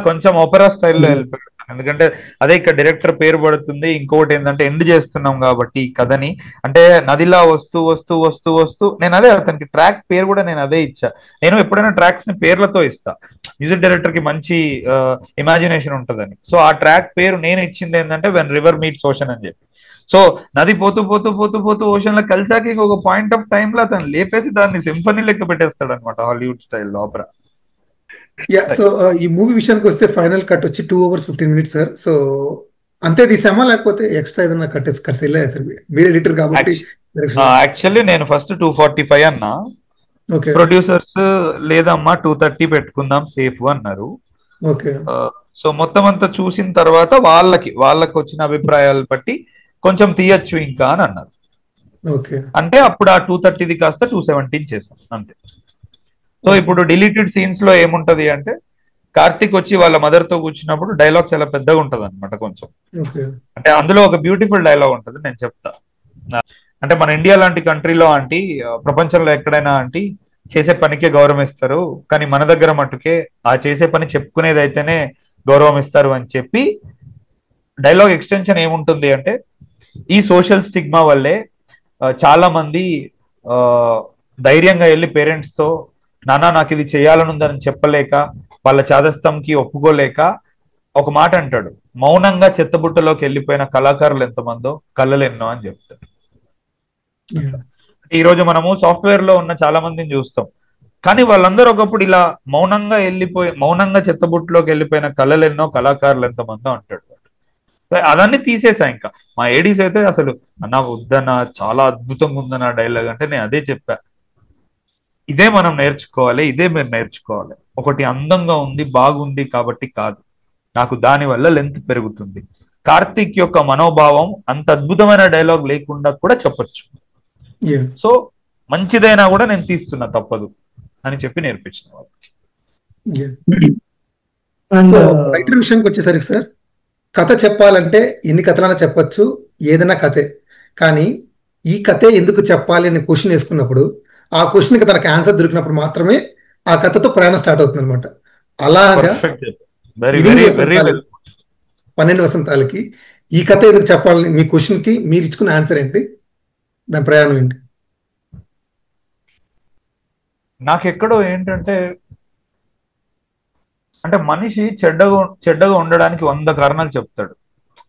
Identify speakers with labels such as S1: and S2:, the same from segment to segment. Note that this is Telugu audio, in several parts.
S1: కొంచెం ఓపెరా స్టైల్లో వెళ్ళిపోయాడు. ఎందుకంటే అదే ఇక్కడ డైరెక్టర్ పేరు పడుతుంది. ఇంకొకటి ఏంటంటే ఎండ్ చేస్తున్నాం కాబట్టి ఈ కథని, అంటే నదిలా వస్తూ వస్తూ వస్తూ వస్తూ, నేను అదే అతనికి ట్రాక్ పేరు కూడా నేను అదే ఇచ్చా. నేను ఎప్పుడైనా ట్రాక్స్ ని పేర్లతో ఇస్తా, మ్యూజిక్ డైరెక్టర్ కి మంచి ఇమాజినేషన్ ఉంటుందని. సో ఆ ట్రాక్ పేరు నేను ఇచ్చింది ఏంటంటే వెన్ రివర్ మీట్స్ ఓషన్ అని చెప్పి. సో నది పోతూ పోతూ పోతూ పోతూ ఓషన్ లో కలిసాక ఇంకొక పాయింట్ ఆఫ్ టైమ్ లో అతను లేపేసి దాన్ని సింఫనీ లెక్క పెట్టేస్తాడు అనమాట, హాలీవుడ్ స్టైల్ ఆపరా.
S2: సో ఈ మూవీ విషయానికి వస్తే ఫైనల్ కట్ వచ్చి 2 hours 15 minutes సార్. సో అంతే తీసామా లేకపోతే ఎక్స్ట్రా ఏదైనా కట్స్ వెళ్ళాయా సార్? మీరు ఎడిటర్ కాబట్టి.
S1: యాక్చువల్లీ నేను ఫస్ట్ 245 అన్నా,
S2: ఓకే
S1: ప్రొడ్యూసర్స్ లేదమ్మా 230 పెట్టుకుందాం సేఫ్ అన్నారు.
S2: ఓకే
S1: సో మొత్తం అంతా చూసిన తర్వాత వాళ్ళకి వచ్చిన అభిప్రాయాలు బట్టి కొంచెం తీయచ్చు ఇంకా అని అన్నారు.
S2: ఓకే
S1: అంటే అప్పుడు ఆ 230ది కాస్త 217 చేసాం అంతే. సో ఇప్పుడు డిలీటెడ్ సీన్స్ లో ఏముంటది అంటే, కార్తిక్ వచ్చి వాళ్ళ మదర్ తో కూర్చున్నప్పుడు డైలాగ్ చాలా పెద్దగా ఉంటది అనమాట కొంచెం.
S2: ఓకే
S1: అంటే అందులో ఒక బ్యూటిఫుల్ డైలాగ్ ఉంటది, నేను చెప్తా. అంటే మన ఇండియా లాంటి కంట్రీలో ఆంటీ, ప్రపంచంలో ఎక్కడైనా ఆంటీ చేసే పనికే గౌరవం ఇస్తారు, కానీ మన దగ్గర మట్టుకే ఆ చేసే పని చెప్పుకునేది అయితేనే గౌరవం ఇస్తారు అని చెప్పి డైలాగ్ ఎక్స్టెన్షన్ ఏముంటుంది అంటే, ఈ సోషల్ స్టిగ్మా వల్లే చాలా మంది ఆ, ధైర్యంగా వెళ్ళి పేరెంట్స్ తో నాన్న నాకు ఇది చేయాలనుందని చెప్పలేక, వాళ్ళ చాదస్తంకి ఒప్పుకోలేక ఒక మాట అంటాడు, మౌనంగా చెత్తబుట్టలోకి వెళ్ళిపోయిన కళాకారులు ఎంతమందో కళలు ఎన్నో అని చెప్తాడు. ఈ రోజు మనము సాఫ్ట్వేర్ లో ఉన్న చాలా మందిని చూస్తాం, కానీ వాళ్ళందరూ ఒకప్పుడు ఇలా మౌనంగా చెత్తబుట్టలోకి వెళ్ళిపోయిన కళలు ఎన్నో కళాకారులు ఎంతమందో అంటాడు. అదన్నీ తీసేసా. ఇంకా మా ఏడీస్ అయితే అసలు అన్న వద్దన్న, చాలా అద్భుతంగా ఉందన్న డైలాగ్ అంటే నేను అదే చెప్పా, ఇదే మనం నేర్చుకోవాలి, ఇదే మీరు నేర్చుకోవాలి. ఒకటి అందంగా ఉంది బాగుంది కాబట్టి కాదు, నాకు దాని వల్ల లెంత్ పెరుగుతుంది. కార్తిక్ యొక్క మనోభావం అంత అద్భుతమైన డైలాగ్ లేకుండా కూడా చెప్పొచ్చు. సో మంచిదైనా కూడా నేను తీస్తున్నా తప్పదు అని చెప్పి నేర్పించిన వాళ్ళకి.
S2: రైటర్ విషయానికి వచ్చేసరికి సార్, కథ చెప్పాలంటే ఎన్ని కథలైనా చెప్పొచ్చు, ఏదైనా కథే. కానీ ఈ కథే ఎందుకు చెప్పాలి అనే క్వశ్చన్ వేసుకున్నప్పుడు, ఆ క్వశ్చన్కి తనకు ఆన్సర్ దొరికినప్పుడు మాత్రమే ఆ కథతో ప్రయాణం స్టార్ట్ అవుతుంది అనమాట. అలాగా 12 వసంతాలకి ఈ కథ ఎందుకు చెప్పాలని మీ క్వశ్చన్కి మీరు ఇచ్చుకున్న ఆన్సర్ ఏంటి, దాని ప్రయాణం ఏంటి?
S1: నాకెక్కడో ఏంటంటే, అంటే మనిషి చెడ్డగా ఉండడానికి 100 కారణాలు చెప్తాడు,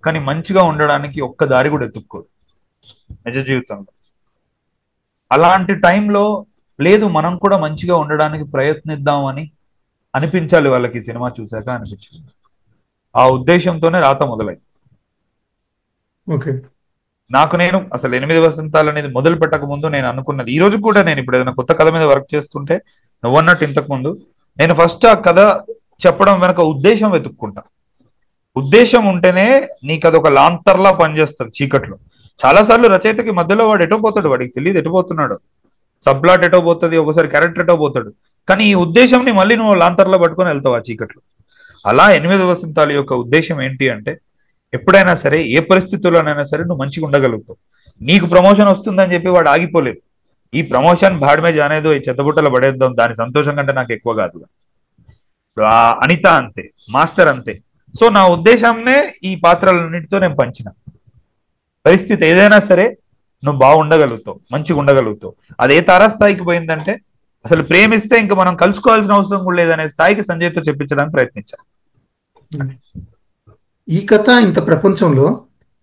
S1: కానీ మంచిగా ఉండడానికి ఒక్క దారి కూడా ఎత్తుక్కోడు నిజ జీవితంలో. అలాంటి టైంలో లేదు, మనం కూడా మంచిగా ఉండడానికి ప్రయత్నిద్దామని అనిపించాలి వాళ్ళకి. సినిమా చూశాక అనిపించింది. ఆ ఉద్దేశంతోనే రాత మొదలైంది.
S2: ఓకే
S1: నేను అసలు 8 వసంతాలు అనేది మొదలు పెట్టక ముందు నేను అనుకున్నది, ఈ రోజు కూడా నేను ఇప్పుడు ఏదైనా కొత్త కథ మీద వర్క్ చేస్తుంటే, నువ్వన్నట్టు ఇంతకు ముందు నేను ఫస్ట్ ఆ కథ చెప్పడం వెనక ఉద్దేశం వెతుక్కుంటా. ఉద్దేశం ఉంటేనే నీకు అదొక లాంతర్లా పనిచేస్తుంది చీకట్లో. చాలా సార్లు రచయితకి మధ్యలో వాడు ఎటో పోతాడు, వాడికి తెలియదు ఎటు పోతున్నాడు, సబ్ ప్లాట్ ఎటో పోతుంది, ఒకసారి క్యారెక్టర్ ఎటో పోతాడు, కానీ ఈ ఉద్దేశంని మళ్ళీ నువ్వు లాంతర్లో పట్టుకొని వెళ్తావు ఆ చీకట్లో. అలా 8 వసంతాల యొక్క ఉద్దేశం ఏంటి అంటే, ఎప్పుడైనా సరే ఏ పరిస్థితుల్లోనైనా సరే నువ్వు మంచిగా ఉండగలుగుతావు. నీకు ప్రమోషన్ వస్తుందని చెప్పి వాడు ఆగిపోలేదు, ఈ ప్రమోషన్ భాడమే జానేదో, ఈ చెత్తబుట్టలో పడేద్దాం, దాని సంతోషం కంటే నాకు ఎక్కువ కాదు. అనిత అంతే, మాస్టర్ అంతే. సో నా ఉద్దేశంనే ఈ పాత్రలన్నిటితో నేను పంచిన. పరిస్థితి ఏదైనా సరే నువ్వు బాగుండగలుగుతావు, మంచిగా ఉండగలుగుతావు. అదే తారాస్థాయికి పోయిందంటే, అసలు ప్రేమిస్తే ఇంకా మనం కలుసుకోవాల్సిన అవసరం కూడా లేదనే స్థాయికి సంజయ్తో చెప్పించడానికి ప్రయత్నించాను.
S2: ఈ కథ ఇంత ప్రపంచంలో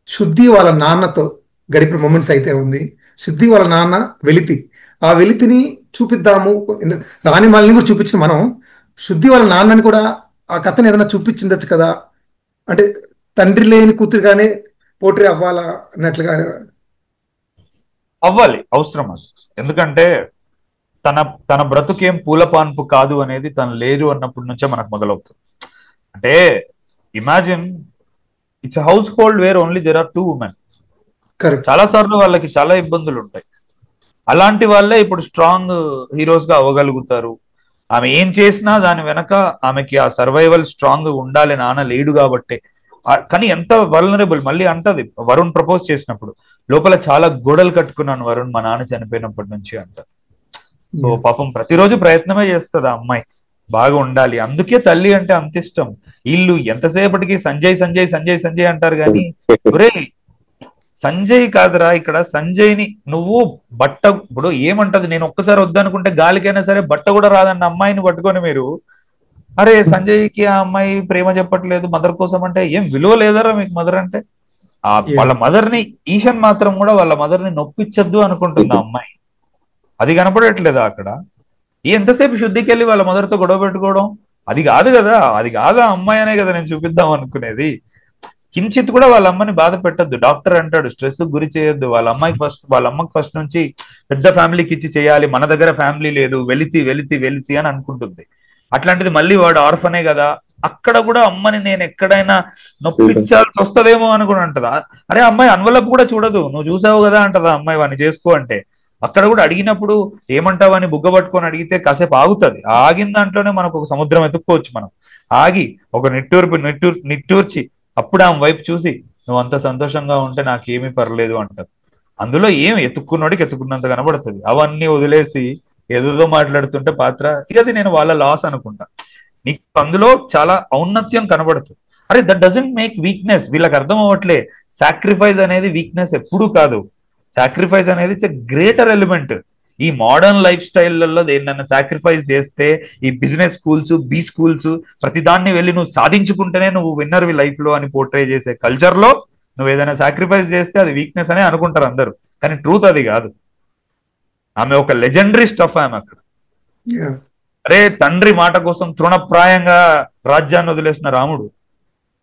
S2: శుద్ధి వాళ్ళ నాన్నతో గడిపిన మూమెంట్స్ అయితే ఉంది. శుద్ధి వాళ్ళ నాన్న వెలితి, ఆ వెలితిని చూపిద్దాము, రాణిమాలని కూడా చూపించిన మనం శుద్ధి వాళ్ళ నాన్నని కూడా ఆ కథని ఏదైనా చూపించిందచ్చు కదా. అంటే తండ్రి లేని కూతురుగానే పోట్రీ అవ్వాలా అన్నట్లుగా.
S1: అవ్వాలి, అవసరం అది. ఎందుకంటే తన బ్రతుకేం పూల పాన్పు కాదు అనేది తను లేదు అన్నప్పటి నుంచే మనకు మొదలవుతుంది. అంటే imagine it's household where only there are 2 women. చాలా సార్లు వాళ్ళకి చాలా ఇబ్బందులు ఉంటాయి. అలాంటి వాళ్ళే ఇప్పుడు స్ట్రాంగ్ హీరోస్ గా అవ్వగలుగుతారు. ఆమె ఏం చేసినా దాని వెనక ఆమెకి ఆ సర్వైవల్ స్ట్రాంగ్ ఉండాలి, నాన్న లేడు కాబట్టే. కానీ ఎంత వల్నరబుల్, మళ్ళీ అంటది వరుణ్ ప్రపోజ్ చేసినప్పుడు, లోపల చాలా గోడలు కట్టుకున్నాను వరుణ్ మా నాన్న చనిపోయినప్పటి నుంచి అంట. సో పాపం ప్రతిరోజు ప్రయత్నమే చేస్తుంది ఆ అమ్మాయి, బాగా ఉండాలి. అందుకే తల్లి అంటే అంత ఇష్టం. వీళ్ళు ఎంతసేపటికి సంజయ్ సంజయ్ సంజయ్ సంజయ్ అంటారు కానీ, ఒరే సంజయ్ కాదురా ఇక్కడ సంజయ్ని నువ్వు బట్ట ఇప్పుడు ఏమంటది, నేను ఒక్కసారి వద్దనుకుంటే గాలికైనా సరే బట్ట కూడా రాదన్న అమ్మాయిని పట్టుకొని మీరు అరే సంజయ్కి ఆ అమ్మాయి ప్రేమ చెప్పట్లేదు మదర్ కోసం అంటే ఏం విలువ లేదరా మీకు మదర్ అంటే? ఆ వాళ్ళ మదర్ ని ఈషన్ మాత్రం కూడా వాళ్ళ మదర్ ని నొప్పించద్దు అనుకుంటుంది ఆ అమ్మాయి. అది కనపడట్లేదా అక్కడ? ఎంతసేపు శుద్ధికి వెళ్ళి వాళ్ళ మదర్తో గొడవ పెట్టుకోవడం? అది కాదు కదా, అది కాదు ఆ అమ్మాయి అనే కదా నేను చూపిద్దాం అనుకునేది. కించిత్ కూడా వాళ్ళ అమ్మని బాధ పెట్టద్దు. డాక్టర్ అంటాడు స్ట్రెస్ గురి చేయొద్దు. వాళ్ళ అమ్మకి ఫస్ట్ నుంచి పెద్ద ఫ్యామిలీకి ఇచ్చి చేయాలి, మన దగ్గర ఫ్యామిలీ లేదు, వెలితి వెలితి వెలితి అని అనుకుంటుంది. అట్లాంటిది మళ్ళీ వాడు ఆర్ఫనే కదా, అక్కడ కూడా అమ్మని నేను ఎక్కడైనా నొప్పించాల్సి వస్తుందేమో అని కూడా అంటదా. అరే అమ్మాయి అన్వలప్ కూడా చూడదు, నువ్వు చూసావు కదా అంటదా అమ్మాయి వాడిని చేసుకో అంటే. అక్కడ కూడా అడిగినప్పుడు ఏమంటావని బుగ్గ పట్టుకొని అడిగితే కాసేపు ఆగుతుంది. ఆగిన దాంట్లోనే మనకు ఒక సముద్రం ఎత్తుక్కోవచ్చు మనం. ఆగి ఒక నిట్టూర్చి అప్పుడు ఆమె వైపు చూసి నువ్వు అంత సంతోషంగా ఉంటే నాకేమీ పర్లేదు అంటది. అందులో ఏం ఎత్తుక్కున్నోడికి ఎత్తుకున్నంత కనబడుతుంది. అవన్నీ వదిలేసి ఏదేదో మాట్లాడుతుంటే పాత్ర ఇక అది నేను వాళ్ళ లాస్ అనుకుంటా. నీకు అందులో చాలా ఔన్నత్యం కనబడుతుంది. అరే దట్ డజంట్ మేక్ వీక్నెస్. వీళ్ళకి అర్థం అవ్వట్లే సాక్రిఫైస్ అనేది వీక్నెస్ ఎప్పుడూ కాదు. సాక్రిఫైస్ అనేది ఇట్స్ ఎ గ్రేటర్ ఎలిమెంట్. ఈ మోడర్న్ లైఫ్ స్టైల్లో దేన్నన్నా సాక్రిఫైస్ చేస్తే ఈ బిజినెస్ స్కూల్స్ బి స్కూల్స్ ప్రతిదాన్ని వెళ్ళి నువ్వు సాధించుకుంటేనే నువ్వు విన్నర్వి లైఫ్ లో అని పోర్ట్రే చేసే కల్చర్ లో నువ్వు ఏదైనా సాక్రిఫైస్ చేస్తే అది వీక్నెస్ అనే అనుకుంటారు అందరూ. కానీ ట్రూత్ అది కాదు. ఆమె ఒక లెజెండరీ స్టఫ్ ఆమె అక్కడ. అరే తండ్రి మాట కోసం తృణప్రాయంగా రాజ్యాన్ని వదిలేసిన రాముడు.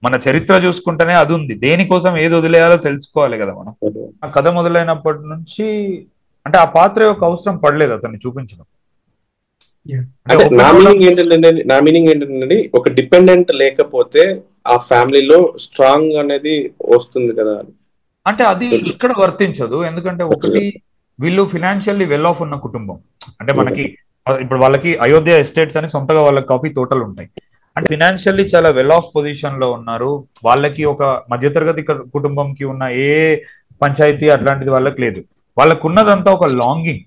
S1: మన చరిత్ర చూసుకుంటేనే అది ఉంది. దేనికోసం ఏది వదిలేయాలో తెలుసుకోవాలి కదా మనం. ఆ కథ మొదలైనప్పటి నుంచి అంటే ఆ పాత్ర యొక్క అవసరం పడలేదు అతన్ని చూపించడం.
S3: అంటే నా మీనింగ్ ఏంటంటే ఒక డిపెండెంట్ లేకపోతే ఆ ఫ్యామిలీలో స్ట్రాంగ్ అనేది వస్తుంది కదా.
S1: అంటే అది ఇక్కడ వర్తించదు. ఎందుకంటే ఒకటి వీళ్ళు ఫినాన్షియల్లీ వెల్ ఆఫ్ ఉన్న కుటుంబం. అంటే మనకి ఇప్పుడు వాళ్ళకి అయోధ్య ఎస్టేట్స్ అని సొంతగా వాళ్ళకి కాఫీ తోటలు ఉంటాయి. అంటే ఫినాన్షియల్లీ చాలా వెల్ ఆఫ్ పొజిషన్ లో ఉన్నారు. వాళ్ళకి ఒక మధ్యతరగతి కుటుంబంకి ఉన్న ఏ పంచాయతీ అట్లాంటిది వాళ్ళకి లేదు. వాళ్ళకు ఉన్నదంతా ఒక లాంగింగ్.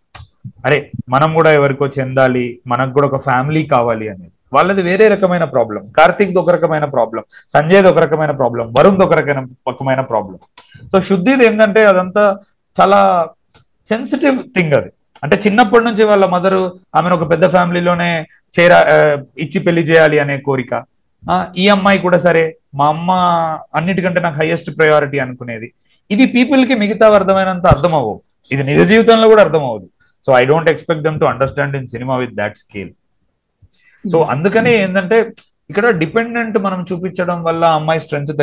S1: అరే మనం కూడా ఎవరికో చెందాలి, మనకు కూడా ఒక ఫ్యామిలీ కావాలి అనేది. వాళ్ళది వేరే రకమైన ప్రాబ్లం. కార్తీక్ ఒక రకమైన ప్రాబ్లం, సంజయ్ ఒక రకమైన ప్రాబ్లం, వరుణ్ ఒక రకమైన ప్రాబ్లం. సో శుద్ధిది ఏంటంటే అదంతా చాలా సెన్సిటివ్ థింగ్ అది. అంటే చిన్నప్పటి నుంచి వాళ్ళ మదరు ఆమెను ఒక పెద్ద ఫ్యామిలీలోనే ఇచ్చి పెళ్లి చేయాలి అనే కోరిక. ఈ అమ్మాయి కూడా సరే మా అమ్మ అన్నిటికంటే నాకు హైయెస్ట్ ప్రయారిటీ అనుకునేది. ఇది పీపుల్ కి మిగతా అర్థమైనంత అర్థం అవ్వవు. ఇది నిజ జీవితంలో కూడా అర్థం అవ్వదు. So I don't expect them to understand in cinema with that scale. So అందుకనే ఏంటంటే ఇక్కడ డిపెండెంట్ మనం చూపించడం వల్ల అమ్మాయి స్ట్రెంగ్త్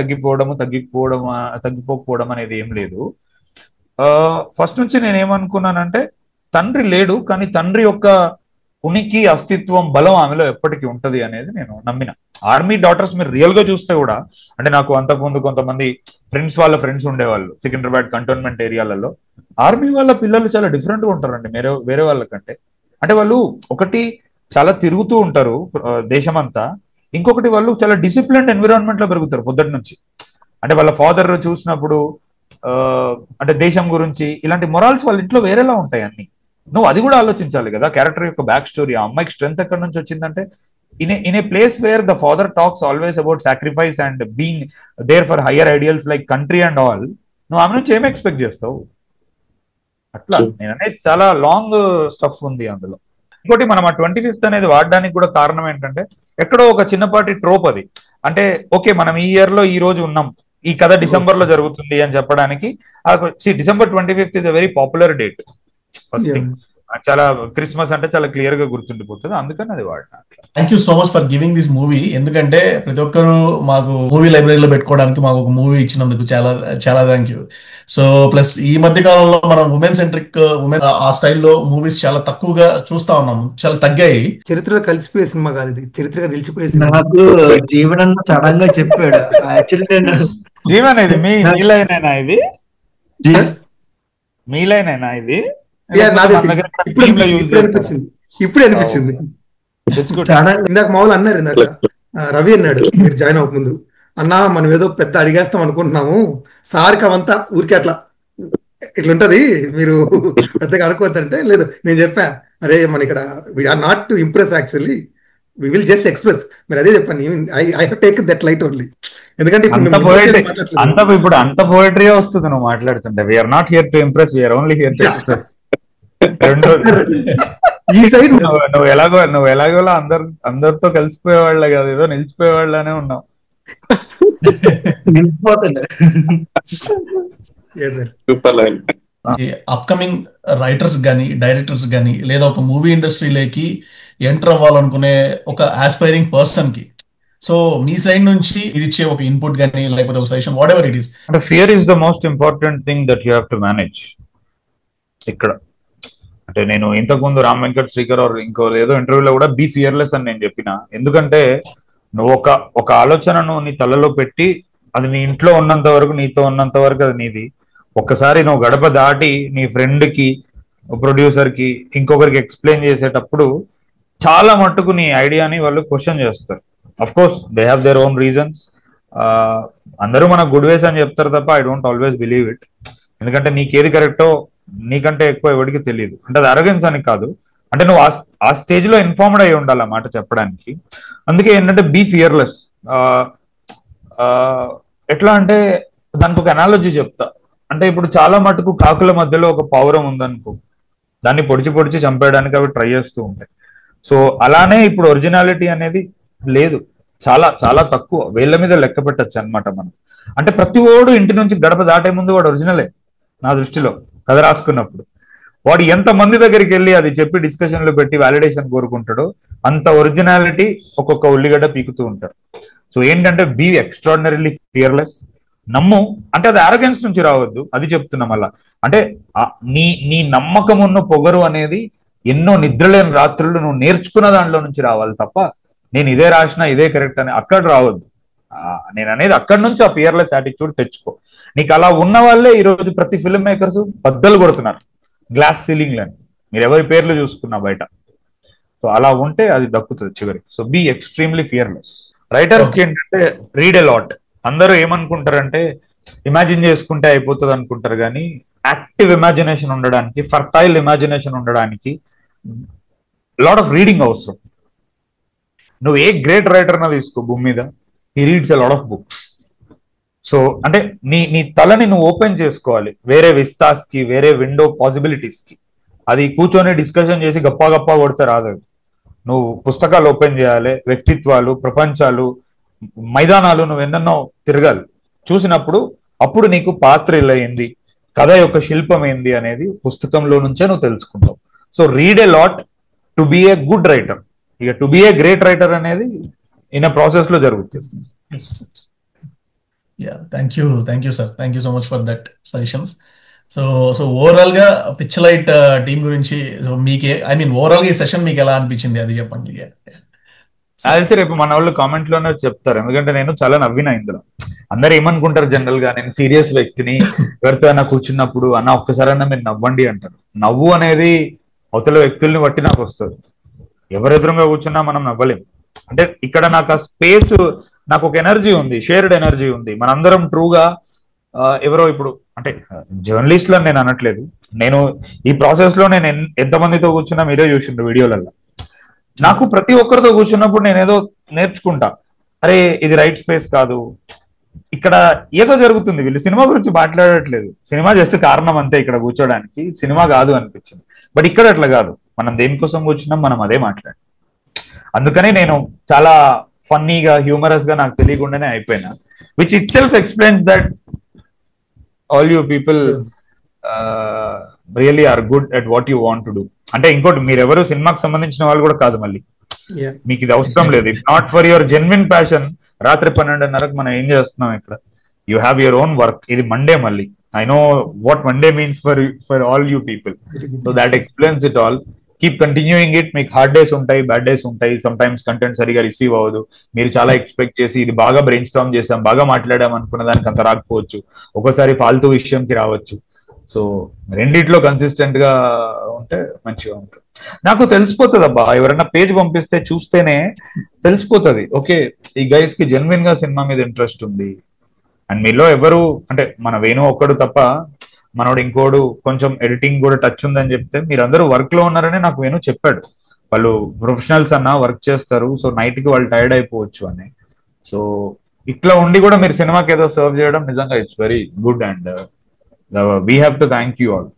S1: తగ్గిపోకపోవడం అనేది ఏం లేదు. ఫస్ట్ నుంచి నేను ఏమనుకున్నానంటే తండ్రి లేడు, కానీ తండ్రి యొక్క ఉనికి, అస్తిత్వం, బలం ఆమెలో ఎప్పటికీ ఉంటది అనేది నేను నమ్మిన. ఆర్మీ డాటర్స్ మీరు రియల్ గా చూస్తే కూడా, అంటే నాకు అంతకుముందు కొంతమంది వాళ్ళ ఫ్రెండ్స్ ఉండేవాళ్ళు సికింద్రాబాద్ కంటోన్మెంట్ ఏరియాలలో. ఆర్మీ వాళ్ళ పిల్లలు చాలా డిఫరెంట్ గా ఉంటారండి వేరే వాళ్ళకంటే. అంటే వాళ్ళు ఒకటి చాలా తిరుగుతూ ఉంటారు దేశమంతా, ఇంకొకటి వాళ్ళు చాలా డిసిప్లిన్డ్ ఎన్విరాన్మెంట్ లో పెరుగుతారు పొద్దుటి నుంచి. అంటే వాళ్ళ ఫాదర్ చూసినప్పుడు అంటే దేశం గురించి ఇలాంటి మొరాల్స్ వాళ్ళ ఇంట్లో వేరేలా ఉంటాయి అన్ని. నువ్వు అది కూడా ఆలోచించాలి కదా, క్యారెక్టర్ యొక్క బ్యాక్ స్టోరీ. ఆ అమ్మాయికి స్ట్రెంత్ ఎక్కడి నుంచి వచ్చిందంటే in a place where the father talks always about sacrifice and being there for higher ideals like country and all. నువ్వు ఆమె నుంచి ఏం ఎక్స్పెక్ట్ చేస్తావు? అట్లా నేననేది చాలా లాంగ్ స్టఫ్ ఉంది అందులో. ఇంకోటి మనం ఆ 25th అనేది వాడడానికి కూడా కారణం ఏంటంటే ఎక్కడో ఒక చిన్నపాటి ట్రోప్ అది. అంటే ఓకే మనం ఈ ఇయర్ లో ఈ రోజు ఉన్నాం, ఈ కథ డిసెంబర్ లో జరుగుతుంది అని చెప్పడానికి. December 25th is a very popular date. First thing, చాలా క్రిస్మస్ అంటే చాలా క్లియర్ గా గుర్తుండిపోతుంది, అందుకని అది వాడిన.
S4: Thank you so much for giving this movie. ఎందుకంటే ప్రతి ఒక్కరు మాకు మూవీ లైబ్రరీలో పెట్టుకోవడానికి మాకు ఒక మూవీ ఇచ్చినందుకు చాలా చాలా థ్యాంక్ యూ. సో ప్లస్ ఈ మధ్య కాలంలో మనం ఉమెన్ సెంట్రిక్ ఆ స్టైల్లో మూవీస్ చాలా తక్కువగా చూస్తా ఉన్నాం, చాలా తగ్గాయి.
S2: చరిత్రలో కలిసిపోయే సినిమా కాదు ఇది, చరిత్రగా నిలిచిపోయే సినిమా.
S5: నాకు జీవన్ సడన్ గా చెప్పాడు.
S1: జీవన్ ఇది మీలైనా ఇది మీలైనా ఇది
S2: ఇప్పుడు అనిపించింది. ఇందాక మామూలు అన్నారు, ఇందాక రవి అన్నాడు మీరు జాయిన్ అవ్వక ముందు, అన్నా మనం ఏదో పెద్ద అడిగేస్తాం అనుకుంటున్నాము, సార్కి అవంతా ఊరికే అట్లా ఇట్లుంటది, మీరు పెద్దగా అనుకోవద్దంటే. లేదు నేను చెప్పా, అరే మన ఇక్కడ we're not to impress actually, we will just express. మీరు అదే చెప్పండి, I have take that light only. ఎందుకంటే ఇప్పుడు
S1: అంత
S2: మేము
S1: పోయిటరీ
S2: మాట్లాడలేదు.
S1: ఇప్పుడు అంత పోయిటరీ వస్తుంది నువ్వు మాట్లాడుతుంటే. We're not here to impress, we're only here to express. రెండు
S2: ఈ సైడ్
S1: నువ్వు ఎలాగోలా అందరితో కలిసిపోయేవాళ్ళ కాదు, ఏదో నిలిచిపోయేవాళ్ళనే ఉన్నావు.
S5: నిలిచిపోతుండే.
S3: Super line.
S4: అప్కమింగ్ రైటర్స్ కానీ డైరెక్టర్స్ కానీ లేదా ఒక మూవీ ఇండస్ట్రీలోకి ఎంటర్ అవ్వాలనుకునే ఒక ఆస్పైరింగ్ పర్సన్ కి, సో మీ సైడ్ నుంచి ఇది ఇచ్చే ఒక ఇన్పుట్ కానీ లేకపోతే ఒక suggestion, whatever it is.
S1: అంటే fear is the most important thing that you have to manage. ఇక్కడ అంటే నేను ఇంతకు ముందు రామ్ వెంకట్ శ్రీకర్ ఇంకో ఏదో ఇంటర్వ్యూలో కూడా బీ ఫియర్లెస్ అని నేను చెప్పిన. ఎందుకంటే నువ్వు ఒక ఆలోచనను నీ తలలో పెట్టి అది నీ ఇంట్లో ఉన్నంత వరకు, నీతో ఉన్నంత వరకు అది నీది. ఒక్కసారి నువ్వు గడప దాటి నీ ఫ్రెండ్ కి, ప్రొడ్యూసర్ కి, ఇంకొకరికి ఎక్స్ప్లెయిన్ చేసేటప్పుడు చాలా మట్టుకు నీ ఐడియాని వాళ్ళు క్వశ్చన్ చేస్తారు. Of course they have their own reasons. అందరూ మనకు గుడ్ వేస్ అని చెప్తారు తప్ప I don't always believe it. ఎందుకంటే నీకేది కరెక్టో నీకంటే ఎక్కువ ఎవరికి తెలియదు. అంటే అది అరగెన్స్ అని కాదు, అంటే నువ్వు ఆ స్టేజ్ లో ఇన్ఫార్మ్డ్ అయి ఉండాలి ఆ మాట చెప్పడానికి. అందుకే ఏంటంటే బీ ఫియర్లెస్. ఎట్లా అంటే దానికి ఒక అనాలజీ చెప్తా. అంటే ఇప్పుడు చాలా మటుకు కాకుల మధ్యలో ఒక పావురం ఉందనుకో, దాన్ని పొడిచి పొడిచి చంపేయడానికి అవి ట్రై చేస్తూ ఉంటాయి. సో అలానే ఇప్పుడు ఒరిజినాలిటీ అనేది లేదు, చాలా చాలా తక్కువ, వేళ్ల మీద లెక్క పెట్టచ్చు అనమాట మనం. అంటే ప్రతి ఓడు ఇంటి నుంచి గడప దాటే ముందు వాడు ఒరిజినలే నా దృష్టిలో. కథ రాసుకున్నప్పుడు వాడు ఎంత మంది దగ్గరికి వెళ్ళి అది చెప్పి డిస్కషన్లు పెట్టి వాలిడేషన్ కోరుకుంటాడో అంత ఒరిజినాలిటీ ఒక్కొక్క ఉల్లిగడ్డ పీకుతూ ఉంటాడు. సో ఏంటంటే బీ ఎక్స్ట్రాడినరీలీ ఫియర్లెస్. నమ్ము, అంటే అది ఆరోగెన్స్ నుంచి రావద్దు, అది చెప్తున్నా మళ్ళా. అంటే నీ నమ్మకం ఉన్న పొగరు అనేది ఎన్నో నిద్రలేని రాత్రులు నువ్వు నేర్చుకున్న దాంట్లో నుంచి రావాలి తప్ప నేను ఇదే రాసిన ఇదే కరెక్ట్ అని అక్కడ రావద్దు. నేను అనేది అక్కడి నుంచి ఆ ఫియర్లెస్ యాటిట్యూడ్ తెచ్చుకో. నీకు అలా ఉన్న వాళ్ళే ఈ రోజు ప్రతి ఫిల్మ్ మేకర్స్ బద్దలు కొడుతున్నారు గ్లాస్ సీలింగ్ లని, మీరు ఎవరి పేర్లు చూసుకున్నా బయట. సో అలా ఉంటే అది దక్కుతుంది చివరికి. So be extremely fearless. Writers కి ఏంటంటే రీడ్ ఎ లాట్. అందరూ ఏమనుకుంటారంటే ఇమాజిన్ చేసుకుంటే అయిపోతుంది అనుకుంటారు, కానీ యాక్టివ్ ఇమాజినేషన్ ఉండడానికి, ఫర్టైల్ ఇమాజినేషన్ ఉండడానికి లాట్ ఆఫ్ రీడింగ్ అవసరం. నువ్వు ఏ గ్రేట్ రైటర్ నా తీసుకో భూమి మీద, he reads a lot of books. So అంటే నీ తలని నువ్వు ఓపెన్ చేసుకోవాలి వేరే విస్తాస్ కి, వేరే విండో పాసిబిలిటీస్ కి. అది కూర్చొని డిస్కషన్ చేసి గప్పా గప్పా కొడితే రాదు. నువ్వు పుస్తకాలు ఓపెన్ చేయాలి, వ్యక్తిత్వాలు, ప్రపంచాలు, మైదానాలు నువ్వు ఎన్నెన్నో తిరగాలి. చూసినప్పుడు అప్పుడు నీకు పాత్ర ఇలా ఏంది, కథ యొక్క శిల్పం ఏంది అనేది పుస్తకంలో నుంచే నువ్వు తెలుసుకుంటావు. So read a lot to be a good writer. ఇక to be a great writer అనేది ఇన్ ప్రాసెస్ లో జరుగుతుంది.
S4: Thank you sir, thank you so much for that suggestions. So overall గా పిక్చలైట్ టీం గురించి మీకే, ఐ మీన్ ఓవరాల్ గా ఈ సెషన్ మీకు ఎలా అనిపించింది అది చెప్పండి.
S1: అయితే రేపు మన వాళ్ళు కామెంట్ లోనే చెప్తారు, ఎందుకంటే నేను చాలా నవ్వినా ఇందులో. అందరు ఏమనుకుంటారు జనరల్ గా, నేను సీరియస్ వ్యక్తిని, ఎవరితో అయినా కూర్చున్నప్పుడు అన్న ఒక్కసారైనా మీరు నవ్వండి అంటారు. నవ్వు అనేది అవతల వ్యక్తుల్ని బట్టి నాకు వస్తుంది. ఎవరెదురుగా కూర్చున్నా మనం నవ్వలేం. అంటే ఇక్కడ నాకు ఆ స్పేస్, నాకు ఒక ఎనర్జీ ఉంది, షేర్డ్ ఎనర్జీ ఉంది. మనందరం ట్రూగా ఎవరో ఇప్పుడు అంటే జర్నలిస్ట్ లని నేను అనట్లేదు, నేను ఈ ప్రాసెస్ లో నేను ఎంతమందితో కూర్చున్నా మీరే చూసిండ్రు వీడియోలలో. నాకు ప్రతి ఒక్కరితో కూర్చున్నప్పుడు నేను ఏదో నేర్చుకుంటా. అరే ఇది రైట్ స్పేస్ కాదు, ఇక్కడ ఏదో జరుగుతుంది, వీళ్ళు సినిమా గురించి మాట్లాడట్లేదు, సినిమా జస్ట్ కారణం అంతే ఇక్కడ కూర్చోడానికి, సినిమా కాదు అనిపించింది. బట్ ఇక్కడ అట్లా కాదు, మనం దేనికోసం కూర్చున్నాం మనం అదే మాట్లాడాలి. అందుకని నేను చాలా ఫన్నీగా, హ్యూమరస్ గా నాకు తెలియకుండానే అయిపోయినా, which itself explains that all you people really are good at what you want to do. అంటే ఇంకోటి, మీరెవరు సినిమాకి సంబంధించిన వాళ్ళు కూడా కాదు, మళ్ళీ మీకు ఇది అవసరం లేదు. It's not for your genuine passion. రాత్రి 12:30కు మనం ఏం చేస్తున్నాం ఇక్కడ, you have your own work. ఇది మండే, మళ్ళీ I know what Monday means for all you people. So that explains it all. Keep continuing it. మీకు హార్డ్ డేస్ ఉంటాయి, బ్యాడ్ డేస్ ఉంటాయి, సమ్ టైమ్స్ కంటెంట్ సరిగా రిసీవ్ అవ్వదు. మీరు చాలా ఎక్స్పెక్ట్ చేసి ఇది బాగా బ్రెయిన్ స్టార్మ్ చేసాం, బాగా మాట్లాడాం అనుకున్న దానికి అంత రాకపోవచ్చు, ఒక్కోసారి ఫాల్తూ విషయంకి రావచ్చు. సో రెండిట్లో కన్సిస్టెంట్ గా ఉంటే మంచిగా ఉంటుంది. నాకు తెలిసిపోతుంది అబ్బా, ఎవరైనా పేజ్ పంపిస్తే చూస్తేనే తెలిసిపోతుంది, ఓకే ఈ గైస్ కి జెన్యున్ గా సినిమా మీద ఇంట్రెస్ట్ ఉంది. అండ్ మీలో ఎవరు అంటే మన వేణు ఒక్కడు తప్ప మనోడు ఇంకోడు కొంచెం ఎడిటింగ్ కూడా టచ్ ఉందని చెప్తే, మీరందరూ వర్క్ లో ఉన్నారని నాకు వేణు చెప్పాడు. వాళ్ళు ప్రొఫెషనల్స్ అన్న వర్క్ చేస్తారు, సో నైట్ కి వాళ్ళు టైర్డ్ అయిపోవచ్చు అని. సో ఇట్లా ఉండి కూడా మీరు సినిమాకి ఏదో సర్వ్ చేయడం నిజంగా it's very good and we have to thank you all.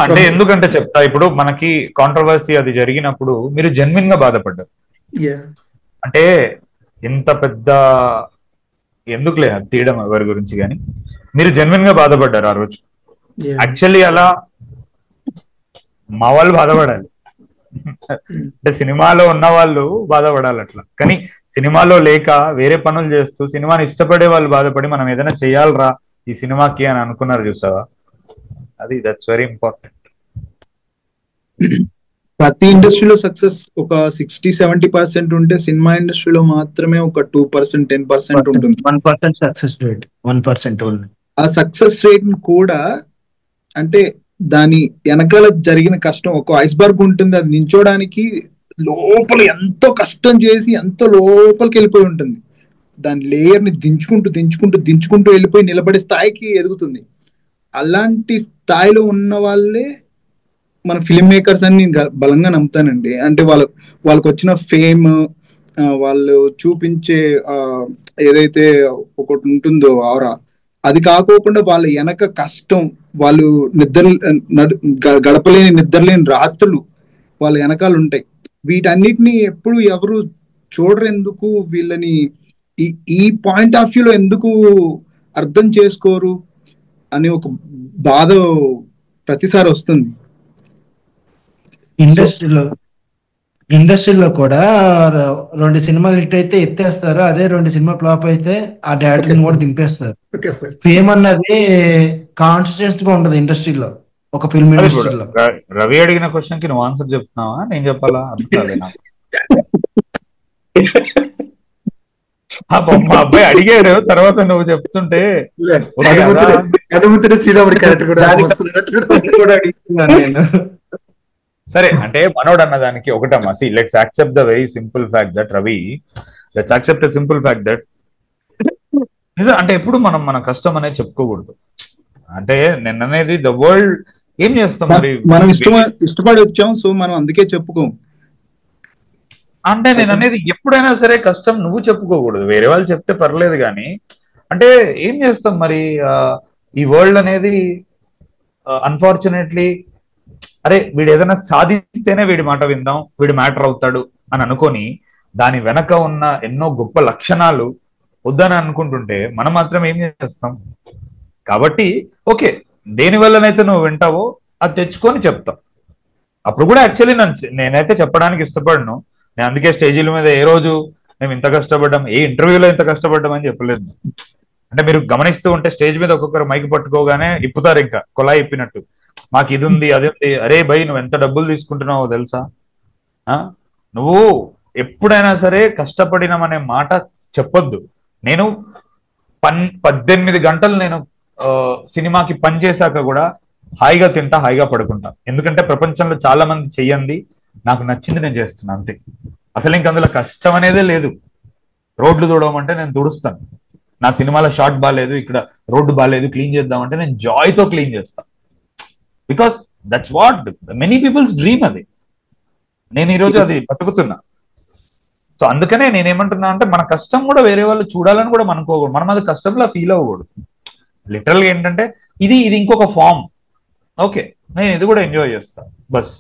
S1: అంటే ఎందుకంటే చెప్తా, ఇప్పుడు మనకి కాంట్రవర్సీ అది జరిగినప్పుడు మీరు జెన్యున్ గా బాధపడ్డారు. అంటే ఎంత పెద్ద ఎందుకులే అది తీయడం ఎవరి గురించి, కానీ మీరు జెన్యున్ గా బాధపడ్డారు ఆ రోజు. యాక్చువల్లీ అలా మా వాళ్ళు బాధపడాలి, అంటే సినిమాలో ఉన్న వాళ్ళు బాధపడాలి అట్లా. కానీ సినిమాలో లేక వేరే పనులు చేస్తూ సినిమాని ఇష్టపడే వాళ్ళు బాధపడి మనం ఏదైనా చెయ్యాలరా ఈ సినిమాకి అని అనుకున్నారు చూసావా, అది దట్స్ వెరీ ఇంపార్టెంట్.
S6: ప్రతి ఇండస్ట్రీలో సక్సెస్ ఒక 60-70% ఉంటే సినిమా ఇండస్ట్రీలో మాత్రమే ఒక 2% 10% ఉంటుంది.
S5: 1% సక్సెస్ రేట్, 1% ఓన్లీ.
S6: ఆ సక్సెస్ రేట్ కూడా అంటే దాని వెనకాల జరిగిన కష్టం, ఒక ఐస్బర్గ్ ఉంటుంది, అది నించోడానికి లోపల ఎంతో కష్టం చేసి ఎంతో లోపలికి వెళ్ళిపోయి ఉంటుంది. దాని లేయర్ ని దించుకుంటూ దించుకుంటూ దించుకుంటూ వెళ్ళిపోయి నిలబడే స్థాయికి ఎదుగుతుంది. అలాంటి స్థాయిలో ఉన్న వాళ్ళే మన ఫిల్మ్ మేకర్స్ అని నేను బలంగా నమ్ముతానండి. అంటే వాళ్ళకి వచ్చిన ఫేమ్, వాళ్ళు చూపించే ఏదైతే ఒకటి ఉంటుందో ఆరా, అది కాకోకుండా వాళ్ళ వెనక కష్టం, వాళ్ళు గడపలేని నిద్రలేని రాత్రులు వాళ్ళ వెనకాల ఉంటాయి. వీటన్నిటిని ఎప్పుడు ఎవరు చూడరు. ఎందుకు వీళ్ళని ఈ పాయింట్ ఆఫ్ వ్యూలో ఎందుకు అర్థం చేసుకోరు అని ఒక బాధ ప్రతిసారి వస్తుంది.
S5: ఇండస్ట్రీలో కూడా 2 సినిమాలు హిట్ అయితే ఎత్తేస్తారు, అదే 2 సినిమా ఫ్లాప్ అయితే ఆ డైరెక్టర్ని కూడా దింపేస్తారు. ఫేమ్ అన్నది కాన్స్టెంట్ గా ఉండదు ఇండస్ట్రీలో, ఒక ఫిల్మ్ ఇండస్ట్రీలో.
S1: రవి అడిగిన క్వశ్చన్ కి నువ్వు ఆన్సర్ చెప్తున్నావా, నేను చెప్పాలా? మా అబ్బాయి అడిగాడు, తర్వాత నువ్వు చెప్తుంటే
S2: శ్రీరాముడి క్యారెక్టర్ కూడా
S1: సరే. అంటే మనోడు అన్న దానికి ఒకటమ్మా, see let's accept the very simple fact that Ravi, let's accept the simple fact that నిజం. అంటే ఎప్పుడు మనం మన కష్టం అనేది చెప్పుకోకూడదు. అంటే నేను అనేది ద వరల్డ్ ఏం చేస్తాం మరి,
S6: మనం ఇష్టపడి వచ్చాం, సో మనం అందుకే చెప్పుకోం.
S1: అంటే నేను అనేది ఎప్పుడైనా సరే కష్టం నువ్వు చెప్పుకోకూడదు, వేరే వాళ్ళు చెప్తే పర్లేదు, కానీ అంటే ఏం చేస్తాం మరి. ఈ వరల్డ్ అనేది అన్ఫార్చునేట్లీ అరే వీడు ఏదైనా సాధిస్తేనే వీడి మాట విందాం, వీడు మ్యాటర్ అవుతాడు అని అనుకొని దాని వెనక ఉన్న ఎన్నో గొప్ప లక్షణాలు వద్దని అనుకుంటుంటే మనం మాత్రం ఏం చేస్తాం. కాబట్టి ఓకే, దేని వల్లనైతే నువ్వు వింటావో అది తెచ్చుకొని చెప్తాం. అప్పుడు కూడా యాక్చువల్లీ నేనైతే చెప్పడానికి ఇష్టపడను. నేను అందుకే స్టేజీల మీద ఏ రోజు మేము ఇంత కష్టపడ్డాం, ఏ ఇంటర్వ్యూలో ఇంత కష్టపడ్డాం అని చెప్పలేదు. అంటే మీరు గమనిస్తూ ఉంటే స్టేజ్ మీద ఒక్కొక్కరు మైక్ పట్టుకోగానే ఇప్పుతారు, ఇంకా కొలాయి ఇప్పినట్టు, మాకు ఇది ఉంది అది ఉంది. అరే భయ్ నువ్వు ఎంత డబ్బులు తీసుకుంటున్నావో తెలుసా? నువ్వు ఎప్పుడైనా సరే కష్టపడినామనే మాట చెప్పొద్దు. నేను 18 గంటలు నేను సినిమాకి పని చేశాక కూడా హాయిగా తింటా, హాయిగా పడుకుంటా. ఎందుకంటే ప్రపంచంలో చాలా మంది చెయ్యండి, నాకు నచ్చింది నేను చేస్తున్నా అంతే. అసలు ఇంక అందులో కష్టం అనేదే లేదు. రోడ్లు తుడవమంటే నేను తుడుస్తాను, నా సినిమాలో షాట్ బాగాలేదు, ఇక్కడ రోడ్డు బాగాలేదు, క్లీన్ చేద్దామంటే నేను జాయ్తో క్లీన్ చేస్తాను. Because that's what many peoples dream. అది నేను ఈరోజు అది బతుకుతున్నా. సో అందుకనే నేనేమంటున్నా అంటే మన కష్టం కూడా వేరే వాళ్ళు చూడాలని కూడా అనుకోకూడదు, మనం అది కష్టంలా ఫీల్ అవ్వకూడదు. లిటరల్ గా ఏంటంటే ఇది ఇంకొక ఫామ్, ఓకే నేను ఇది కూడా ఎంజాయ్ చేస్తా బస్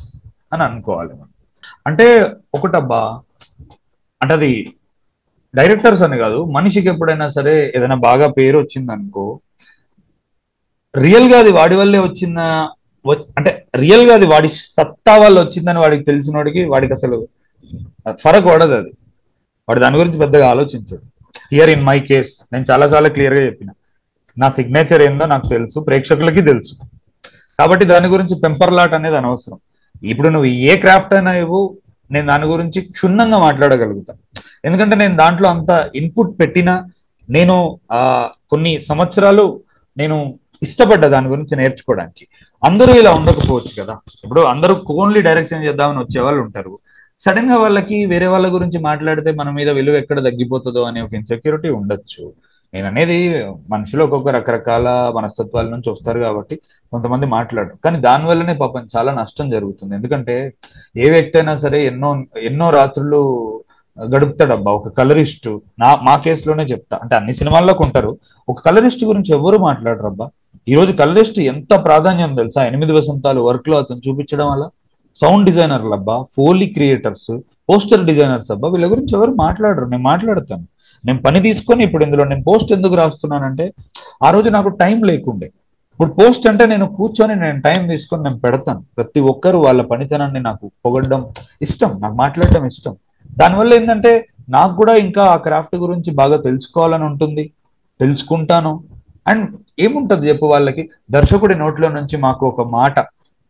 S1: అని అనుకోవాలి. అంటే ఒకటబ్బా, అంటే అది డైరెక్టర్స్ అని కాదు, మనిషికి ఎప్పుడైనా సరే ఏదైనా బాగా పేరు వచ్చింది అనుకో, రియల్ గా అది వాడి వల్లే వచ్చిన, అంటే రియల్ గా అది వాడి సత్తా వల్ల వచ్చిందని వాడికి తెలిసినోడికి వాడికి అసలు ఫరక్ పడదు. అది వాడు దాని గురించి పెద్దగా ఆలోచించాడు. హియర్ ఇన్ మై కేస్ నేను చాలా క్లియర్ గా చెప్పిన, నా సిగ్నేచర్ ఏందో నాకు తెలుసు, ప్రేక్షకులకి తెలుసు. కాబట్టి దాని గురించి పెంపర్లాట్ అనేది అనవసరం. ఇప్పుడు నువ్వు ఏ క్రాఫ్ట్ అయినా ఇవ్వు, నేను దాని గురించి క్షుణ్ణంగా మాట్లాడగలుగుతా. ఎందుకంటే నేను దాంట్లో అంత ఇన్పుట్ పెట్టినా, నేను కొన్ని సంవత్సరాలు నేను ఇష్టపడ్డా దాని గురించి నేర్చుకోవడానికి. అందరూ ఇలా ఉండకపోవచ్చు కదా. ఇప్పుడు అందరూ ఓన్లీ డైరెక్షన్ చేద్దామని వచ్చే వాళ్ళు ఉంటారు. సడన్ గా వాళ్ళకి వేరే వాళ్ళ గురించి మాట్లాడితే మన మీద విలువ ఎక్కడ తగ్గిపోతుందో అనే ఒక ఇన్సెక్యూరిటీ ఉండొచ్చు. నేను అనేది మనుషులు ఒక్కొక్క రకరకాల మనస్తత్వాల నుంచి వస్తారు కాబట్టి కొంతమంది మాట్లాడరు, కానీ దానివల్లనే పాపం చాలా నష్టం జరుగుతుంది. ఎందుకంటే ఏ వ్యక్తి అయినా సరే ఎన్నో ఎన్నో రాత్రులు గడుపుతాడబ్బా ఒక కలరిస్ట్. మా కేసులోనే చెప్తా, అంటే అన్ని సినిమాల్లోకి ఉంటారు, ఒక కలరిస్ట్ గురించి ఎవరు మాట్లాడరబ్బా. ఈ రోజు కలరిస్ట్ ఎంత ప్రాధాన్యం తెలుసా? 8 వసంతాలు వర్క్ లో అతను చూపించడం వల్ల. సౌండ్ డిజైనర్లు అబ్బా, ఫోలీ క్రియేటర్స్, పోస్టర్ డిజైనర్స్ అబ్బా, వీళ్ళ గురించి ఎవరు మాట్లాడరు. నేను మాట్లాడతాను. నేను పని తీసుకొని ఇప్పుడు ఇందులో నేను పోస్ట్ ఎందుకు రాస్తున్నానంటే ఆ రోజు నాకు టైం లేకుండే. ఇప్పుడు పోస్ట్ అంటే నేను కూర్చొని నేను టైం తీసుకొని నేను పెడతాను. ప్రతి ఒక్కరు వాళ్ళ పనితనాన్ని నాకు పొగడడం ఇష్టం, నాకు మాట్లాడడం ఇష్టం. దానివల్ల ఏంటంటే నాకు కూడా ఇంకా ఆ క్రాఫ్ట్ గురించి బాగా తెలుసుకోవాలని ఉంటుంది, తెలుసుకుంటాను. అండ్ ఏముంటది చెప్పు వాళ్ళకి, దర్శకుడి నోట్లో నుంచి మాకు ఒక మాట,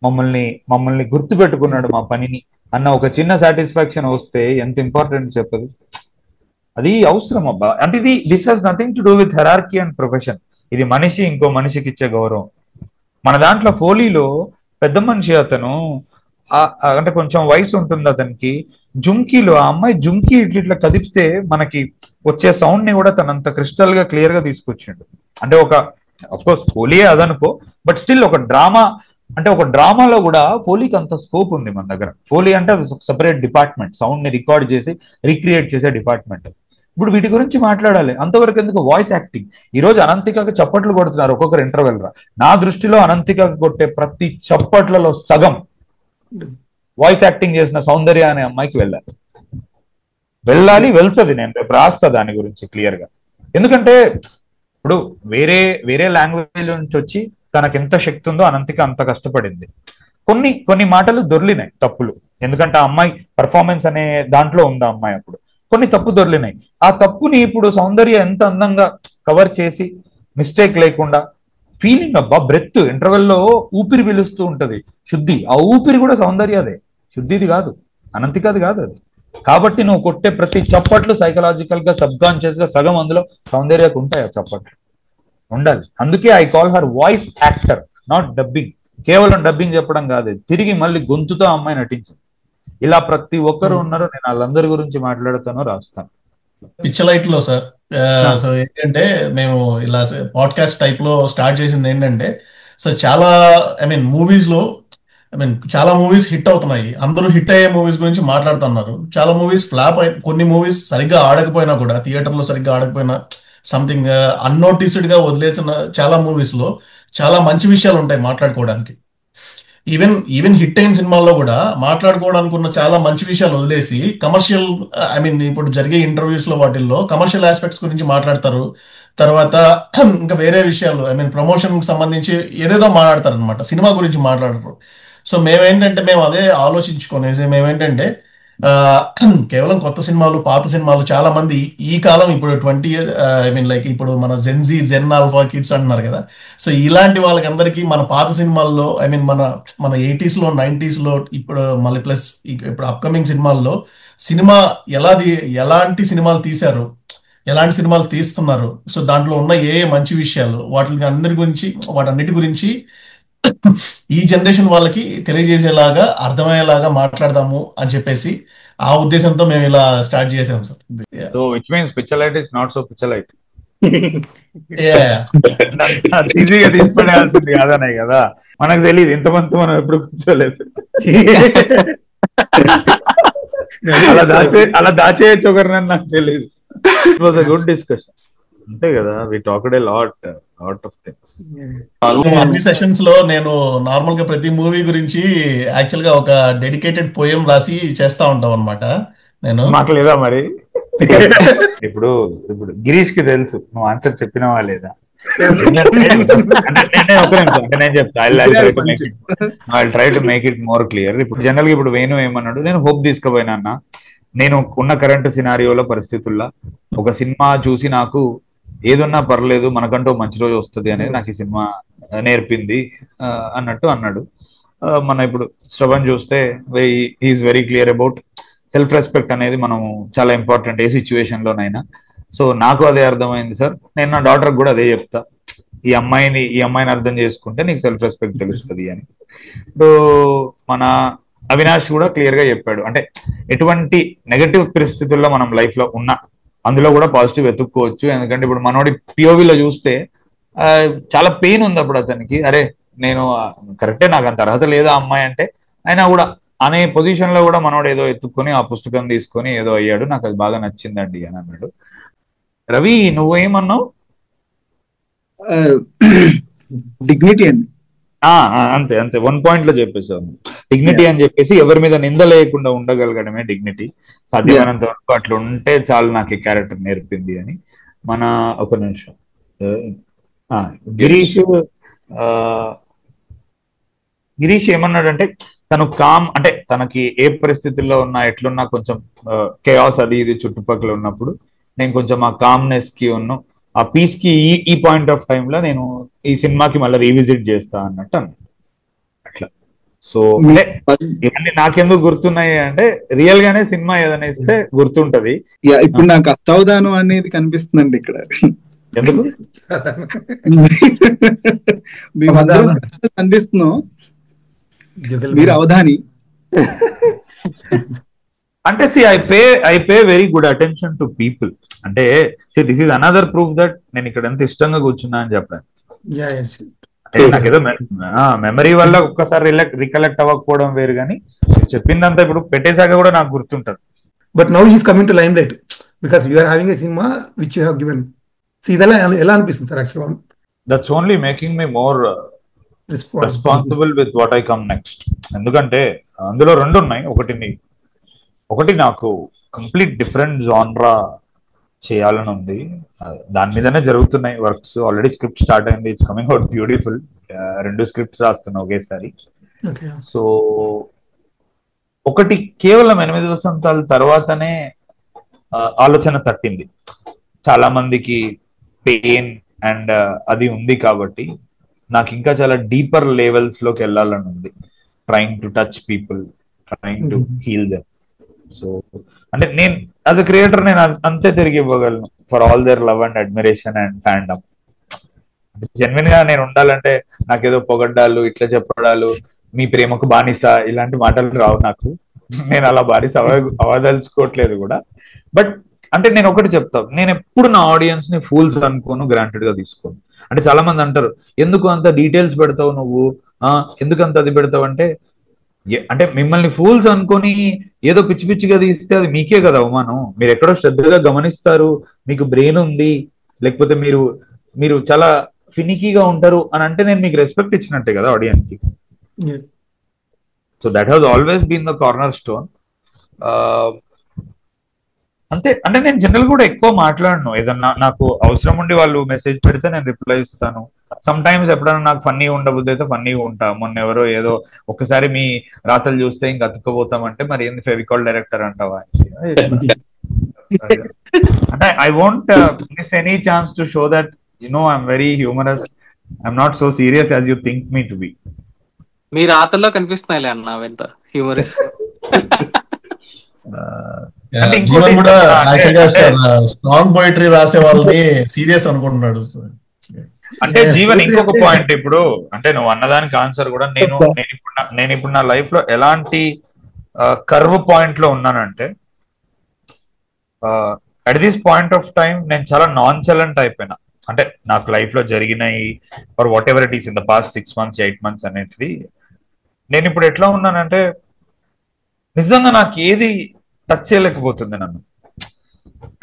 S1: మమ్మల్ని గుర్తు పెట్టుకున్నాడు మా పనిని అన్న ఒక చిన్న సాటిస్ఫాక్షన్ వస్తే ఎంత ఇంపార్టెంట్ చెప్పదు. అది అవసరం అబ్బా. అంటే this has nothing to do with hierarchy and profession. ఇది మనిషి ఇంకో మనిషికి ఇచ్చే గౌరవం. మన దాంట్లో ఫోలీలో పెద్ద మనిషి అతను అంటే కొంచెం వయసు ఉంటుంది అతనికి, జుంకీలో ఆ అమ్మాయి జుంకీ ఇట్లా కదిపితే మనకి వచ్చే సౌండ్ ని కూడా తనంత క్రిస్టల్ గా క్లియర్ గా తీసుకొచ్చిండు. అంటే ఒక అఫ్కోర్స్ ఫోలీయే అదనుకో, బట్ స్టిల్ ఒక డ్రామా, అంటే ఒక డ్రామాలో కూడా ఫోలీకి అంత స్కోప్ ఉంది మన దగ్గర. ఫోలీ అంటే అది సపరేట్ డిపార్ట్మెంట్, సౌండ్ ని రికార్డ్ చేసి రీక్రియేట్ చేసే డిపార్ట్మెంట్. ఇప్పుడు వీటి గురించి మాట్లాడాలి. అంతవరకు ఎందుకు వాయిస్ యాక్టింగ్? ఈ రోజు అనంతికకి చప్పట్లు కొడుతున్నారు ఒక్కొక్కరు ఇంటర్వెల్ రా. నా దృష్టిలో అనంతికకి కొట్టే ప్రతి చప్పట్లలో సగం వాయిస్ యాక్టింగ్ చేసిన సౌందర్య అనే అమ్మాయికి వెళ్ళాలి, వెళ్తుంది. నేను రేపు రాస్తా దాని గురించి క్లియర్ గా. ఎందుకంటే ఇప్పుడు వేరే లాంగ్వేజ్ నుంచి వచ్చి తనకి ఎంత శక్తి ఉందో అనంతిక అంత కష్టపడింది. కొన్ని మాటలు దొర్లినాయి తప్పులు, ఎందుకంటే ఆ అమ్మాయి పర్ఫార్మెన్స్ అనే దాంట్లో ఉంది ఆ అమ్మాయి. అప్పుడు కొన్ని తప్పు దొర్లినాయి. ఆ తప్పుని ఇప్పుడు సౌందర్య ఎంత అందంగా కవర్ చేసి మిస్టేక్ లేకుండా ఫీలింగ్ అబ్బా, బ్రెత్ ఇంటర్వెల్లో ఊపిరి పిలుస్తూ ఉంటది శుద్ధి, ఆ ఊపిరి కూడా సౌందర్యదే, శుద్ధిది కాదు, అనంతికది కాదు అది. కాబట్టి నువ్వు కొట్టే ప్రతి చప్పట్లు సైకలాజికల్ గా సబ్ కాన్షియస్ గా సగం అందులో సౌందర్యకు ఉంటాయి ఆ చప్పట్లు, ఉండాలి. అందుకే I call her voice actor, not dubbing. కేవలం డబ్బింగ్ చెప్పడం కాదు, తిరిగి మళ్ళీ గొంతుతో అమ్మాయి నటించింది. ఇలా ప్రతి ఒక్కరు ఉన్నారు. నేను వాళ్ళందరి గురించి మాట్లాడుతాను, రాస్తాను.
S4: పిచ్చలైట్ లో సార్, సో ఏంటంటే మేము ఇలా పాడ్కాస్ట్ టైప్ లో స్టార్ట్ చేసింది ఏంటంటే, సో చాలా మూవీస్ లో చాలా మూవీస్ హిట్ అవుతున్నాయి, అందరూ హిట్ అయ్యే మూవీస్ గురించి మాట్లాడుతున్నారు. చాలా మూవీస్ ఫ్లాప్ అయి, కొన్ని మూవీస్ సరిగ్గా ఆడకపోయినా కూడా, థియేటర్ లో సరిగ్గా ఆడకపోయినా, సంథింగ్ అన్నోటిస్డ్ గా వదిలేసిన చాలా మూవీస్ లో చాలా మంచి విషయాలు ఉంటాయి మాట్లాడుకోవడానికి. ఈవెన్ హిట్ అయిన సినిమాల్లో కూడా మాట్లాడుకోవడానికి ఉన్న చాలా మంచి విషయాలు వదిలేసి కమర్షియల్, ఇప్పుడు జరిగే ఇంటర్వ్యూస్ లో వాటిల్లో కమర్షియల్ ఆస్పెక్ట్స్ గురించి మాట్లాడతారు. తర్వాత ఇంకా వేరే విషయాలు, ప్రమోషన్ కి సంబంధించి ఏదేదో మాట్లాడతారు అనమాట, సినిమా గురించి మాట్లాడరు. సో మేము అదే ఆలోచించుకునేసి మేమేంటంటే కేవలం కొత్త సినిమాలు, పాత సినిమాలు, చాలా మంది ఈ కాలం ఇప్పుడు 20 లైక్ ఇప్పుడు మన జెన్ ఆల్ఫా కిడ్స్ అంటున్నారు కదా, సో ఇలాంటి వాళ్ళకి అందరికీ మన పాత సినిమాల్లో మన 80s లో 90s లో ఇప్పుడు మళ్ళీ ప్లస్ ఇప్పుడు అప్కమింగ్ సినిమాల్లో సినిమా ఎలాంటి సినిమాలు తీశారు, ఎలాంటి సినిమాలు తీస్తున్నారు, సో దాంట్లో ఉన్న ఏ మంచి విషయాలు, వాటన్నిటి గురించి ఈ జనరేషన్ వాళ్ళకి తెలియజేసేలాగా, అర్థమయ్యేలాగా మాట్లాడదాము అని చెప్పేసి ఆ ఉద్దేశంతో మేము ఇలా స్టార్ట్ చేసాం సార్.
S1: సో విచ్ మీన్స్ పిచ్చలైట్ ఇస్ నాట్ సో పిచ్చలైట్. ఈజీగా తీసుకునేయాల్సింది కాదనే కదా, మనకు తెలియదు ఇంతమంది మనం ఎప్పుడు కూర్చోలేదు. అలా దాచేయచ్చు ఒకరినని నాకు తెలియదు. It was a good discussion, అంతే కదా. We talked a lot of things.
S4: అన్ని సెషన్స్ లో నేను నార్మల్ గా ప్రతి మూవీ గురించి యాక్చువల్ గా ఒక డెడికేటెడ్ పోయం రాసి చేస్తా ఉంటాం అనమాట. నేను
S1: మాకు లేదా మరి ఇప్పుడు గిరీష్ కి తెలుసు నువ్వు ఆన్సర్ చెప్పినవా లేదా. నేను చెప్తా, I try to make it more clear. ఇప్పుడు జనరల్ గా ఇప్పుడు వేణు ఏమన్నాడు, నేను హోప్ తీసుకుపోయినా అన్న. నేను ఉన్న కరెంట్ సినారియోలో పరిస్థితుల్లో ఒక సినిమా చూసి నాకు ఏదున్నా పర్లేదు, మనకంటూ మంచి రోజు వస్తుంది అనేది నాకు ఈ సినిమా నేర్పింది అన్నట్టు అన్నాడు. మన ఇప్పుడు శ్రవణ్ చూస్తే is very clear about self respect అనేది మనం చాలా ఇంపార్టెంట్ ఏ సిచ్యువేషన్ లోనైనా. సో నాకు అదే అర్థమైంది సార్. నేను నా డాటర్ కూడా అదే చెప్తా, ఈ అమ్మాయిని అర్థం చేసుకుంటే నీకు సెల్ఫ్ రెస్పెక్ట్ తెలుస్తుంది అని. ఇప్పుడు మన అవినాష్ కూడా క్లియర్ గా చెప్పాడు, అంటే ఎటువంటి నెగటివ్ పరిస్థితుల్లో మనం లైఫ్ లో ఉన్నా అందులో కూడా పాజిటివ్ వెతుక్కోవచ్చు. ఎందుకంటే ఇప్పుడు మనోడి పిఓవిలో చూస్తే చాలా పెయిన్ ఉంది అప్పుడు అతనికి, అరే నేను కరెక్టే నాకు అంత అర్హత లేదా అమ్మాయి అంటే, అయినా కూడా అనే పొజిషన్ లో కూడా మనోడు ఏదో ఎత్తుక్కొని ఆ పుస్తకం తీసుకొని ఏదో అయ్యాడు, నాకు అది బాగా నచ్చిందండి అని అన్నాడు. రవి నువ్వేమన్నావు?
S6: డిగ్నిటీ అండి.
S1: అంతే అంతే, 1 పాయింట్ లో చెప్పేసావు. డిగ్నిటీ అని చెప్పేసి ఎవరి మీద నింద లేకుండా ఉండగలగడమే డిగ్నిటీ. సాధ్యమైనంత వరకు అట్లా ఉంటే చాలు, నాకు ఈ క్యారెక్టర్ నేర్పింది అని. మన ఒక నిమిషం, గిరీష్ ఏమన్నాడంటే తను కామ్, అంటే తనకి ఏ పరిస్థితుల్లో ఉన్నా ఎట్లున్నా కొంచెం కేయాస్ అది ఇది చుట్టుపక్కల ఉన్నప్పుడు నేను కొంచెం ఆ కామ్నెస్ కి ఆ పీస్ కి ఈ పాయింట్ ఆఫ్ టైమ్ లో నేను ఈ సినిమాకి మళ్ళీ రీవిజిట్ చేస్తా అన్నట్టు అన్నాడు అట్లా. సో అంటే ఇవన్నీ నాకెందుకు గుర్తున్నాయి అంటే రియల్ గానే సినిమా ఏదైనా ఇస్తే గుర్తుంటది.
S6: ఇప్పుడు నాకు అష్టావధానం అనేది కనిపిస్తుందండి ఇక్కడ.
S1: ఎందుకు
S6: మేమందరం అందిస్తున్నాం, మీరు అవధాని
S1: అంటే I pay very good attention to people. అంటే this is another proof that నేను ఇక్కడ ఎంత ఇష్టంగా కూర్చున్నా అని చెప్పాను. నాకేదో మెమరీ వల్ల ఒక్కసారి రికలెక్ట్ అవ్వకపోవడం వేరు, కానీ చెప్పిందంతా ఇప్పుడు పెట్టేశాక కూడా నాకు గుర్తుంటది.
S2: But now is coming to lime light because you are having a cinema which you have given. ఇదెలా ఎలా అనిపిస్తుంది sir actual?
S1: That's only making me more responsible with what I come next. ఎందుకంటే అందులో 2 ఉన్నాయి. ఒకటి నాకు కంప్లీట్ డిఫరెంట్ జాన్రా చేయాలని ఉంది, దాని మీదనే జరుగుతున్నాయి వర్క్స్. ఆల్రెడీ స్క్రిప్ట్ స్టార్ట్ అయింది, it's coming out beautiful. 2 scripts రాస్తున్నా ఒకేసారి. సో ఒకటి కేవలం 8 వసంతాల తర్వాతనే ఆలోచన తట్టింది చాలా మందికి, పెయిన్ అండ్ అది ఉంది కాబట్టి నాకు ఇంకా చాలా డీపర్ లెవెల్స్ లోకి వెళ్ళాలని ఉంది. Trying to touch people, trying to heal them. So అంటే నేను యాజ్ అ క్రియేటర్ నేను అంతే తిరిగి ఇవ్వగలను for all their love and admiration and fandom. Genuine గా నేను ఉండాలంటే నాకేదో పొగడ్డాలు ఇట్లా చెప్పడాలు, మీ ప్రేమకు బానిస ఇలాంటి మాటలు రావు నాకు. నేను అలా బానిస అవదలుచుకోవట్లేదు కూడా. బట్ అంటే నేను ఒకటి చెప్తాను, నేను ఎప్పుడు నా ఆడియన్స్ ని ఫూల్స్ అనుకోను, గ్రాంటెడ్ గా తీసుకోను. అంటే చాలా మంది అంటారు ఎందుకు అంత డీటెయిల్స్ పెడతావు నువ్వు, ఎందుకు అంత అది పెడతావు అంటే మిమ్మల్ని ఫూల్స్ అనుకొని ఏదో పిచ్చి పిచ్చిగా తీస్తే అది మీకే కదా అవమానం. మీరు ఎక్కడో శ్రద్ధగా గమనిస్తారు, మీకు బ్రెయిన్ ఉంది, లేకపోతే మీరు చాలా ఫినికీగా ఉంటారు అని అంటే నేను మీకు రెస్పెక్ట్ ఇచ్చినట్టే కదా ఆడియన్స్ కి. So that has always been the cornerstone. అంతే. అంటే నేను జనరల్ కూడా ఎక్కువ మాట్లాడను, ఏదన్నా నాకు అవసరం ఉండి వాళ్ళు మెసేజ్ పెడితే నేను రిప్లై ఇస్తాను. సమ్ టైమ్స్ ఎప్పుడైనా నాకు ఫన్నీ ఉండబుద్ధి అయితే ఫన్నీగా ఉంటా. మొన్న ఎవరో ఏదో ఒక్కసారి మీ రాతలు చూస్తే ఇంక అతుక్కపోతామంటే మరి ఏంది ఫెవికాల్ డైరెక్టర్ అంటావా అంటే I won't miss any chance to show that I'm very humorous, I'm not so serious as you think me to be.
S7: మీ రాతల్లో కనిపిస్తున్నాయిలే అన్న ఎంత హ్యూమరస్.
S4: జీవన్ కూడా యాక్చువల్గా స్ట్రాంగ్ పోయిటరీ రాసే వాళ్ళని సీరియస్ అనుకుంటున్నాడు.
S1: అంటే జీవన్ ఇంకొక పాయింట్, ఇప్పుడు అంటే నువ్వు అన్నదానికి ఆన్సర్ కూడా నేను ఇప్పుడు నా లైఫ్ లో ఎలాంటి కర్వ్ పాయింట్ లో ఉన్నానంటే at this point of time నేను చాలా నాన్ చలెంట్ అయిపోయినా. అంటే నాకు లైఫ్ లో జరిగినాయి or whatever it is in the past 6 months 8 months అనేది నేను ఇప్పుడు ఎట్లా ఉన్నానంటే నిజంగా నాకు ఏది టచ్ చేయలేకపోతుంది నన్ను.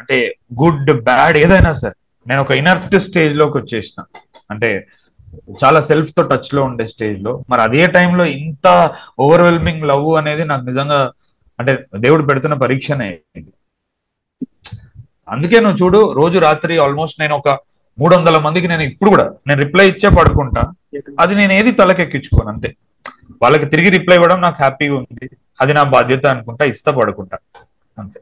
S1: అంటే గుడ్ బ్యాడ్ ఏదైనా సరే నేను ఒక ఇనర్ట్ స్టేజ్ లోకి వచ్చేసిన, అంటే చాలా సెల్ఫ్ తో టచ్ లో ఉండే స్టేజ్ లో. మరి అదే టైంలో ఇంత ఓవర్వెల్మింగ్ లవ్ అనేది నాకు నిజంగా అంటే దేవుడు పెడుతున్న పరీక్షనే ఇది. అందుకే నువ్వు చూడు రోజు రాత్రి ఆల్మోస్ట్ నేను ఒక 300 మందికి నేను ఇప్పుడు కూడా నేను రిప్లై ఇచ్చే పడుకుంటా. అది నేను ఏది తలకెక్కించుకోను, అంతే. వాళ్ళకి తిరిగి రిప్లై ఇవ్వడం నాకు హ్యాపీగా ఉంది, అది నా బాధ్యత అనుకుంటా, ఇస్తా పడుకుంటా, అంతే.